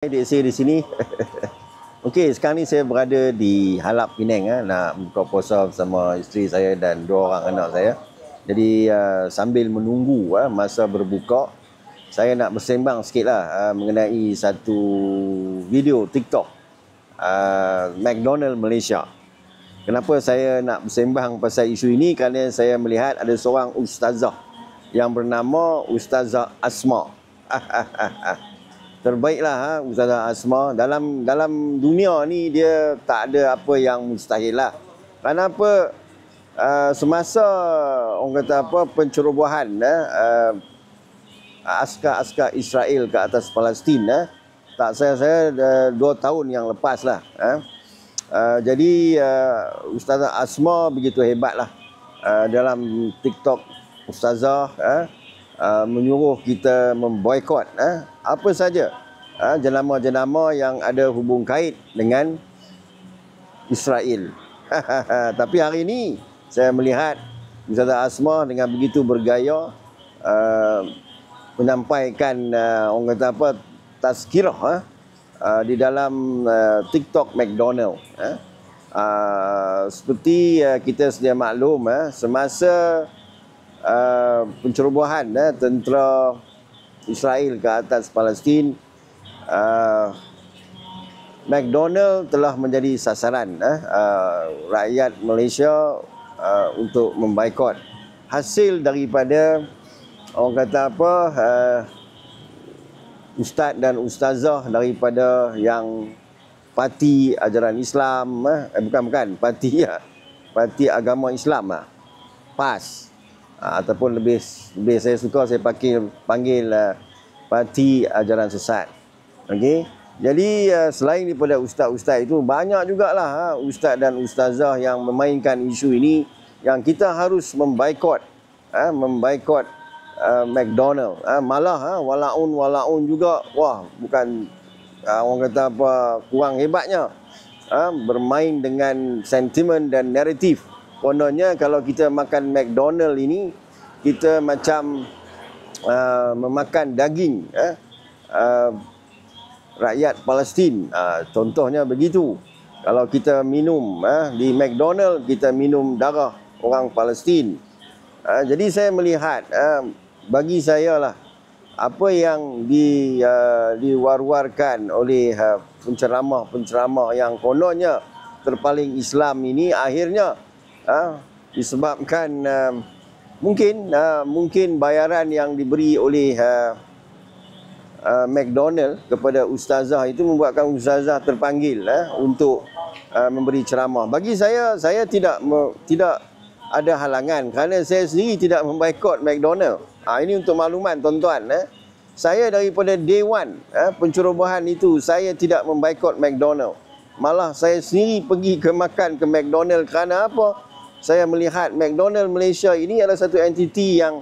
Adik saya di sini. Okey, sekarang ni saya berada di Halap, Penang, nak buka puasa bersama isteri saya dan dua orang anak saya. Jadi sambil menunggu masa berbuka, saya nak bersembang sikitlah mengenai satu video TikTok McDonald Malaysia. Kenapa saya nak bersembang pasal isu ini? Kerana saya melihat ada seorang ustazah yang bernama Ustazah Asma. Terbaiklah Ustazah Asma. Dalam dunia ni dia tak ada apa yang mustahil lah. Kenapa? Semasa orang kata apa, pencerobohan askar-askar Israel ke atas Palestin, tak saya 2 tahun yang lepas lah. Jadi Ustazah Asma begitu hebatlah dalam TikTok Ustazah menyuruh kita memboikot apa saja jenama-jenama yang ada hubung kait dengan Israel. Tapi hari ini saya melihat Ustazah Asma dengan begitu bergaya menyampaikan orang kata apa, tazkirah di dalam TikTok McDonald. Seperti kita sedia maklum, semasa pencerobohan tentera Israel ke atas Palestin, McDonald telah menjadi sasaran rakyat Malaysia untuk memboikot. Hasil daripada orang kata apa, ustaz dan ustazah daripada yang parti ajaran Islam, bukan parti agama Islam, PAS. Ataupun lebih saya suka saya panggil parti ajaran sesat. Okey. Jadi selain daripada ustaz-ustaz itu, banyak jugalah ustaz dan ustazah yang memainkan isu ini yang kita harus memboikot McDonald. Malah walaun juga, wah, bukan orang kata apa, kurang hebatnya bermain dengan sentimen dan naratif. Kononnya kalau kita makan McDonald ini, kita macam memakan daging rakyat Palestin. Contohnya begitu. Kalau kita minum di McDonald, kita minum darah orang Palestin. Jadi saya melihat, bagi saya lah, apa yang diwar-warkan oleh penceramah-penceramah yang kononnya terpaling Islam ini, akhirnya disebabkan mungkin bayaran yang diberi oleh McDonald kepada ustazah itu membuatkan ustazah terpanggil untuk memberi ceramah. Bagi saya tidak ada halangan kerana saya sendiri tidak memboikot McDonald. Ini untuk makluman tuan-tuan. Saya daripada day one pencerobohan itu, saya tidak memboikot McDonald. Malah saya sendiri pergi makan ke McDonald. Kerana apa? Saya melihat McDonald Malaysia ini adalah satu entiti yang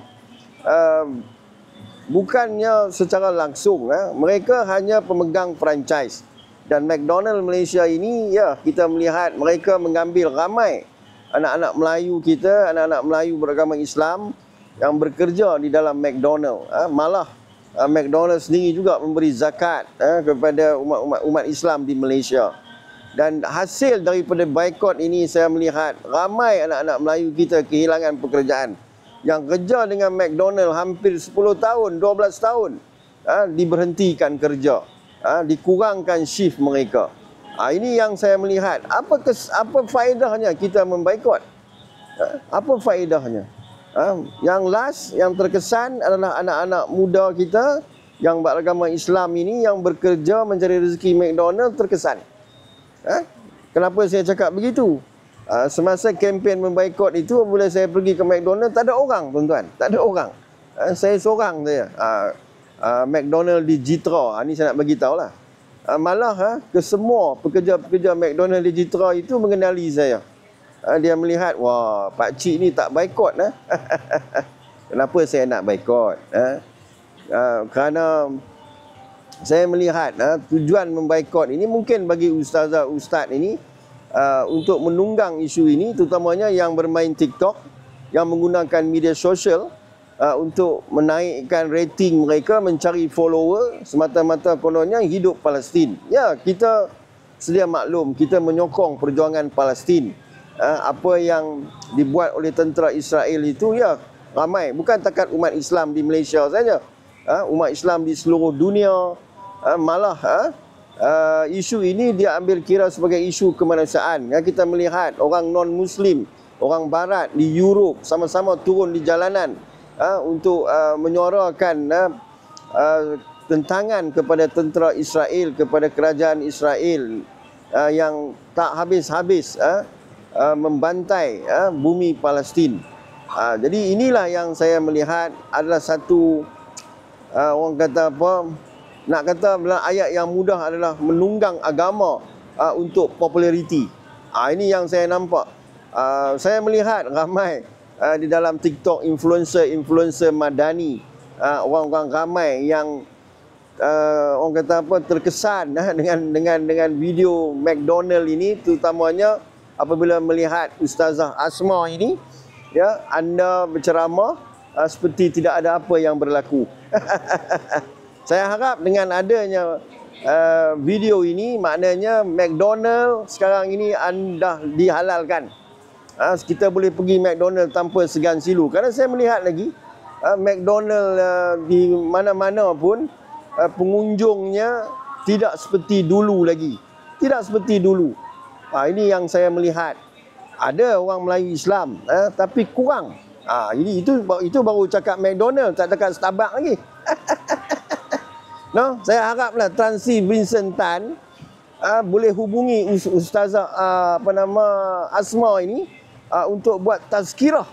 bukannya secara langsung, mereka hanya pemegang franchise. Dan McDonald Malaysia ini, kita melihat mereka mengambil ramai anak-anak Melayu kita, anak-anak Melayu beragama Islam yang bekerja di dalam McDonald. Malah McDonald sendiri juga memberi zakat kepada umat Islam di Malaysia. Dan hasil daripada boikot ini, saya melihat ramai anak-anak Melayu kita kehilangan pekerjaan. Yang kerja dengan McDonald hampir 10 tahun, 12 tahun, diberhentikan kerja, dikurangkan shift mereka. Ini yang saya melihat. Apa faedahnya kita memboikot? Apa faedahnya? Yang last, yang terkesan adalah anak-anak muda kita yang beragama Islam ini, yang bekerja mencari rezeki McDonald, terkesan. Kenapa saya cakap begitu? Semasa kempen memboikot itu, bila saya pergi ke McDonald, tak ada orang, tuan-tuan. Tak ada orang. Saya seorang saja. McDonald di Jitra. Ini saya nak bagi tahu lah. Malah ke semua pekerja-pekerja McDonald di Jitra itu mengenali saya. Dia melihat, wah, Pak Cik ni tak boikot. Kenapa saya nak boikot? Kerana saya melihat tujuan memboikot ini mungkin bagi ustaz ini untuk menunggang isu ini, terutamanya yang bermain TikTok, yang menggunakan media sosial untuk menaikkan rating mereka, mencari follower, semata-mata kononnya hidup Palestin. Ya, kita sedia maklum, kita menyokong perjuangan Palestin. Apa yang dibuat oleh tentera Israel itu, ya, ramai. Bukan takat umat Islam di Malaysia saja. Umat Islam di seluruh dunia, malah isu ini dia ambil kira sebagai isu kemanusiaan. Kita melihat orang non-Muslim, orang Barat di Europe sama-sama turun di jalanan untuk menyuarakan tentangan kepada tentera Israel, kepada kerajaan Israel yang tak habis-habis membantai bumi Palestin. Jadi inilah yang saya melihat adalah satu orang kata apa, nak kata ayat yang mudah adalah menunggang agama untuk populariti. Ini yang saya nampak. Saya melihat ramai di dalam TikTok influencer madani, orang-orang ramai yang orang kata apa, terkesan dengan video McDonald ini, terutamanya apabila melihat Ustazah Asma ini, ya, anda berceramah seperti tidak ada apa yang berlaku. Saya harap dengan adanya video ini, maknanya McDonald sekarang ini anda dihalalkan. Kita boleh pergi McDonald tanpa segan silu. Kerana saya melihat lagi McDonald di mana-mana pun pengunjungnya tidak seperti dulu lagi. Tidak seperti dulu. Ini yang saya melihat. Ada orang Melayu Islam tapi kurang. Ini itu baru cakap McDonald, tak cakap Starbucks lagi. No, saya haraplah Tan Sri Vincent Tan boleh hubungi Ustazah Asma ini untuk buat tazkirah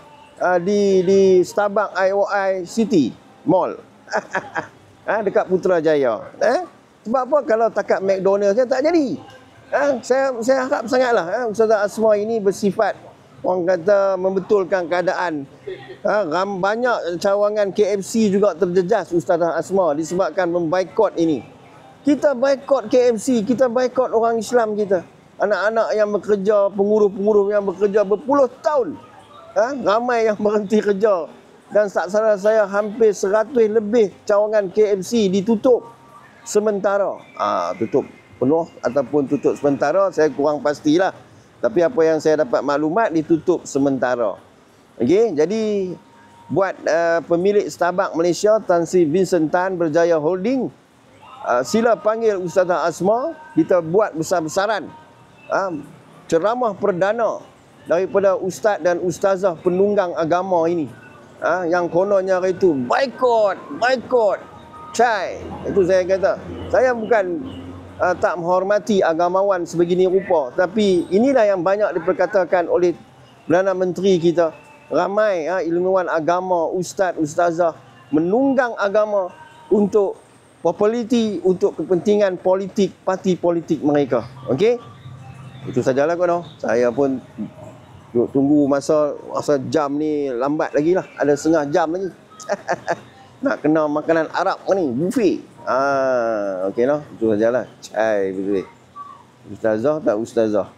di Starbucks IOI City Mall dekat Putrajaya. Sebab apa kalau takat McDonald saya tak jadi. Saya harap sangatlah Ustazah Asma ini bersifat, orang kata, membetulkan keadaan. Banyak cawangan KFC juga terjejas Ustazah Asma disebabkan membaikot ini. Kita baikot KFC, kita baikot orang Islam kita. Anak-anak yang bekerja, penguruh-penguruh yang bekerja berpuluh tahun. Ramai yang berhenti kerja. Dan tak salah saya hampir 100 lebih cawangan KFC ditutup sementara. Tutup penuh ataupun tutup sementara, saya kurang pastilah. Tapi apa yang saya dapat maklumat, ditutup sementara. Okey, jadi buat pemilik Starbucks Malaysia, Tan Sri Vincent Tan Berjaya Holding, sila panggil Ustazah Asma, kita buat besar-besaran ceramah perdana daripada ustaz dan ustazah penunggang agama ini. Yang kononnya itu baikot, cai. Itu saya kata. Saya bukan tak menghormati agamawan sebegini rupa, tapi inilah yang banyak diperkatakan oleh Perdana Menteri kita. Ramai ilmuwan agama, ustaz, ustazah menunggang agama untuk populariti, untuk kepentingan politik, parti politik mereka. Okey? Itu sajalah kono. Saya pun tunggu masa jam ni lambat lagi lah. Ada setengah jam lagi. Nak kena makanan Arab ni, buffet. Okey lah. Itu sajalah. Cai betul. Ustazah tak ustazah.